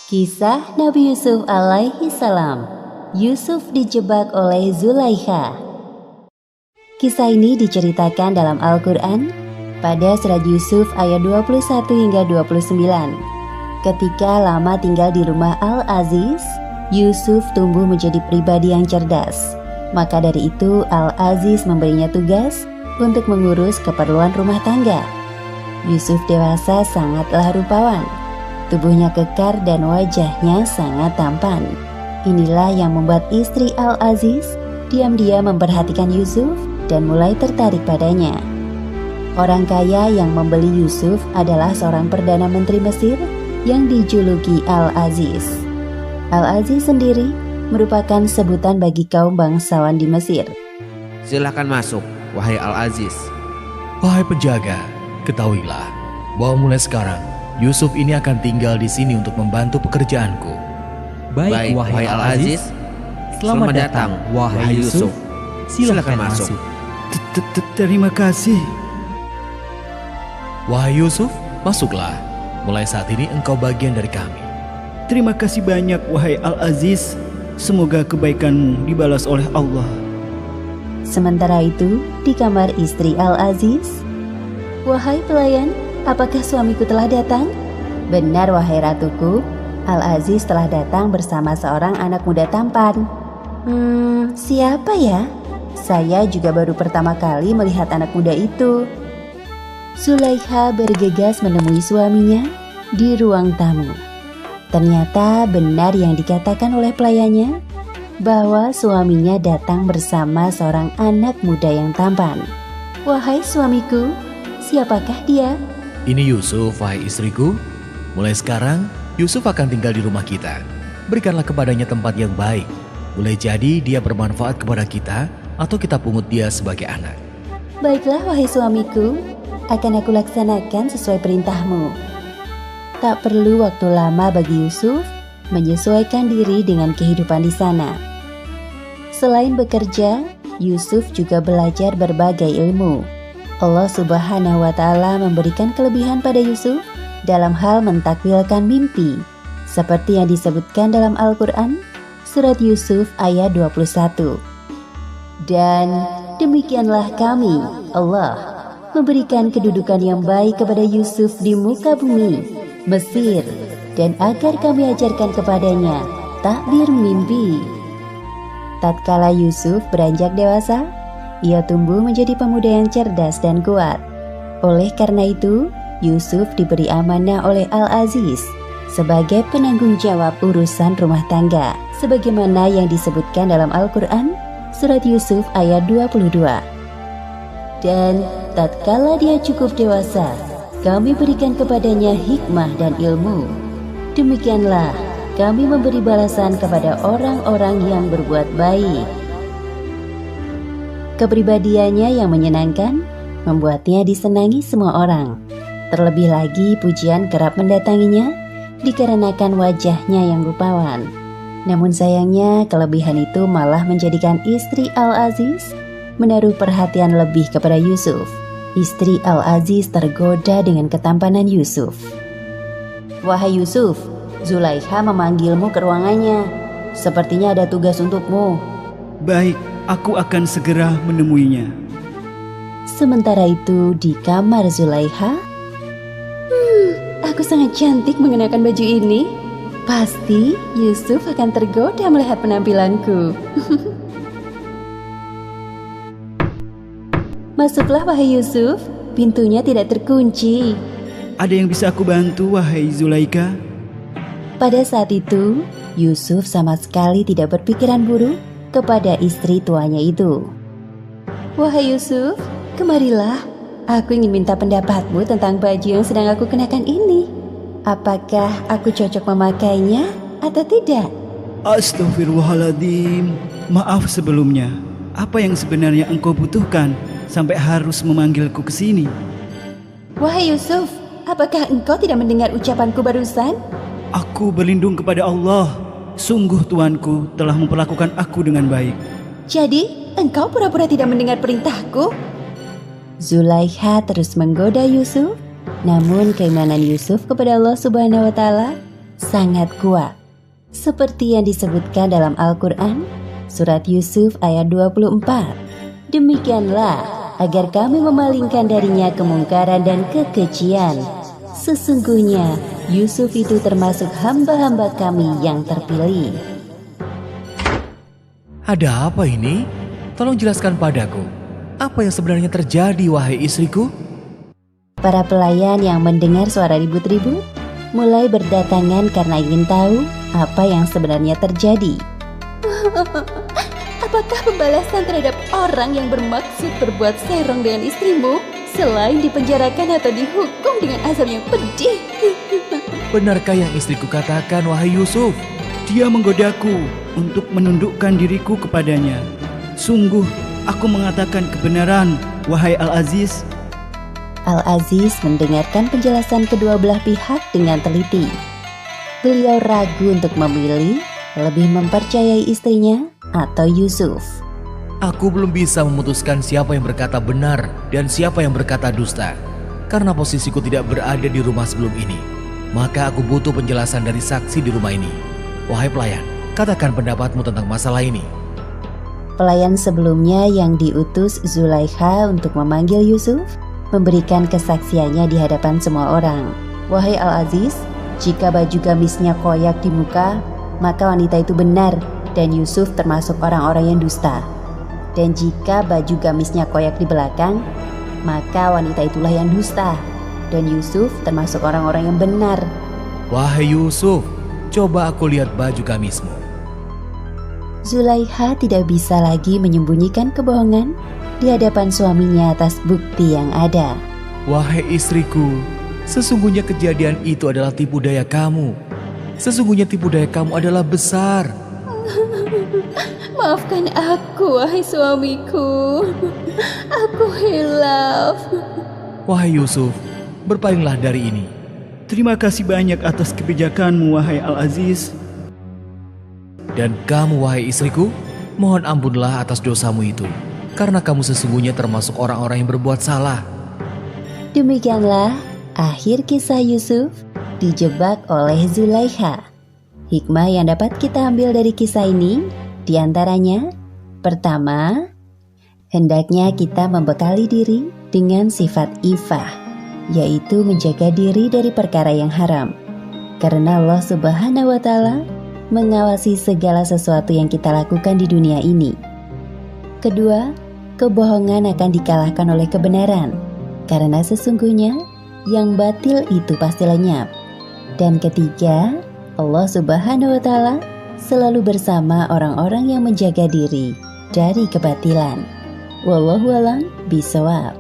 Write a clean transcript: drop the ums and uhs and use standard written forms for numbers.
Kisah Nabi Yusuf alaihi salam. Yusuf dijebak oleh Zulaikha. Kisah ini diceritakan dalam Al-Quran pada surat Yusuf ayat 21 hingga 29. Ketika lama tinggal di rumah Al-Aziz, Yusuf tumbuh menjadi pribadi yang cerdas. Maka dari itu Al-Aziz memberinya tugas untuk mengurus keperluan rumah tangga. Yusuf dewasa sangatlah rupawan. Tubuhnya kekar dan wajahnya sangat tampan. Inilah yang membuat istri Al-Aziz diam-diam memperhatikan Yusuf dan mulai tertarik padanya. Orang kaya yang membeli Yusuf adalah seorang Perdana Menteri Mesir yang dijuluki Al-Aziz. Al-Aziz sendiri merupakan sebutan bagi kaum bangsawan di Mesir. Silakan masuk, wahai Al-Aziz. Wahai penjaga, ketahuilah bahwa mulai sekarang Yusuf ini akan tinggal di sini untuk membantu pekerjaanku. Baik, wahai Al-Aziz. Selamat datang, wahai Yusuf. Silakan masuk. Terima kasih. Wahai Yusuf, masuklah. Mulai saat ini engkau bagian dari kami. Terima kasih banyak, wahai Al-Aziz. Semoga kebaikanmu dibalas oleh Allah. Sementara itu, di kamar istri Al-Aziz, "Wahai pelayan, apakah suamiku telah datang?" "Benar, wahai ratuku, Al-Aziz telah datang bersama seorang anak muda tampan." Siapa ya? Saya juga baru pertama kali melihat anak muda itu." Zulaikha bergegas menemui suaminya di ruang tamu. Ternyata benar yang dikatakan oleh pelayannya, bahwa suaminya datang bersama seorang anak muda yang tampan. "Wahai suamiku, siapakah dia?" Ini Yusuf, wahai istriku. Mulai sekarang, Yusuf akan tinggal di rumah kita. Berikanlah kepadanya tempat yang baik. Boleh jadi dia bermanfaat kepada kita, atau kita pungut dia sebagai anak. "Baiklah, wahai suamiku, akan aku laksanakan sesuai perintahmu." Tak perlu waktu lama bagi Yusuf menyesuaikan diri dengan kehidupan di sana. Selain bekerja, Yusuf juga belajar berbagai ilmu. Allah Subhanahu wa Ta'ala memberikan kelebihan pada Yusuf dalam hal mentakwilkan mimpi, seperti yang disebutkan dalam Al-Quran, surat Yusuf ayat 21. "Dan demikianlah kami, Allah, memberikan kedudukan yang baik kepada Yusuf di muka bumi Mesir, dan agar kami ajarkan kepadanya takbir mimpi." Tatkala Yusuf beranjak dewasa, ia tumbuh menjadi pemuda yang cerdas dan kuat. Oleh karena itu, Yusuf diberi amanah oleh Al-Aziz sebagai penanggung jawab urusan rumah tangga, sebagaimana yang disebutkan dalam Al-Quran, surat Yusuf ayat 22. "Dan tatkala dia cukup dewasa, kami berikan kepadanya hikmah dan ilmu. Demikianlah kami memberi balasan kepada orang-orang yang berbuat baik." Kepribadiannya yang menyenangkan membuatnya disenangi semua orang. Terlebih lagi pujian kerap mendatanginya dikarenakan wajahnya yang rupawan. Namun sayangnya kelebihan itu malah menjadikan istri Al-Aziz menaruh perhatian lebih kepada Yusuf. Istri Al-Aziz tergoda dengan ketampanan Yusuf. "Wahai Yusuf, Zulaikha memanggilmu ke ruangannya. Sepertinya ada tugas untukmu." Baik, aku akan segera menemuinya. Sementara itu di kamar Zulaikha, "Aku sangat cantik mengenakan baju ini. Pasti Yusuf akan tergoda melihat penampilanku." "Masuklah wahai Yusuf, pintunya tidak terkunci." Ada yang bisa aku bantu, wahai Zulaikha? Pada saat itu, Yusuf sama sekali tidak berpikiran buruk kepada istri tuanya itu. "Wahai Yusuf, kemarilah. Aku ingin minta pendapatmu tentang baju yang sedang aku kenakan ini. Apakah aku cocok memakainya atau tidak?" Astaghfirullahaladzim. Maaf sebelumnya. Apa yang sebenarnya engkau butuhkan sampai harus memanggilku ke sini? "Wahai Yusuf, apakah engkau tidak mendengar ucapanku barusan?" Aku berlindung kepada Allah. Sungguh Tuanku telah memperlakukan aku dengan baik. "Jadi, engkau pura-pura tidak mendengar perintahku?" Zulaikha terus menggoda Yusuf, namun keimanan Yusuf kepada Allah Subhanahu wa Ta'ala sangat kuat. Seperti yang disebutkan dalam Al-Quran, surat Yusuf ayat 24. Demikianlah agar kami memalingkan darinya kemungkaran dan kekejian. Sesungguhnya Yusuf itu termasuk hamba-hamba kami yang terpilih. Ada apa ini? Tolong jelaskan padaku. Apa yang sebenarnya terjadi, wahai istriku? Para pelayan yang mendengar suara ribut-ribut mulai berdatangan karena ingin tahu apa yang sebenarnya terjadi. Apakah pembalasan terhadap orang yang bermaksud berbuat serong dengan istrimu selain dipenjarakan atau dihukum dengan azab yang pedih? Benarkah yang istriku katakan, wahai Yusuf? Dia menggodaku untuk menundukkan diriku kepadanya. Sungguh, aku mengatakan kebenaran, wahai Al-Aziz. Al-Aziz mendengarkan penjelasan kedua belah pihak dengan teliti. Beliau ragu untuk memilih lebih mempercayai istrinya atau Yusuf. Aku belum bisa memutuskan siapa yang berkata benar dan siapa yang berkata dusta. Karena posisiku tidak berada di rumah sebelum ini, maka aku butuh penjelasan dari saksi di rumah ini. Wahai pelayan, katakan pendapatmu tentang masalah ini. Pelayan sebelumnya yang diutus Zulaikha untuk memanggil Yusuf memberikan kesaksiannya di hadapan semua orang. Wahai Al-Aziz, jika baju gamisnya koyak di muka, maka wanita itu benar dan Yusuf termasuk orang-orang yang dusta. Dan jika baju gamisnya koyak di belakang, maka wanita itulah yang dusta dan Yusuf termasuk orang-orang yang benar. Wahai Yusuf, coba aku lihat baju gamismu. Zulaikha tidak bisa lagi menyembunyikan kebohongan di hadapan suaminya atas bukti yang ada. Wahai istriku, sesungguhnya kejadian itu adalah tipu daya kamu. Sesungguhnya tipu daya kamu adalah besar. Maafkan aku, wahai suamiku. Aku hilaf. Wahai Yusuf, berpalinglah dari ini. Terima kasih banyak atas kebijakanmu, wahai Al-Aziz. Dan kamu, wahai istriku, mohon ampunlah atas dosamu itu, karena kamu sesungguhnya termasuk orang-orang yang berbuat salah. Demikianlah akhir kisah Yusuf dijebak oleh Zulaikha. Hikmah yang dapat kita ambil dari kisah ini diantaranya, pertama, hendaknya kita membekali diri dengan sifat ifah, yaitu menjaga diri dari perkara yang haram. Karena Allah Subhanahu wa Ta'ala mengawasi segala sesuatu yang kita lakukan di dunia ini. Kedua, kebohongan akan dikalahkan oleh kebenaran, karena sesungguhnya yang batil itu pasti lenyap. Dan ketiga, Allah Subhanahu wa Ta'ala selalu bersama orang-orang yang menjaga diri dari kebatilan. Wallahu a'lam bishawab.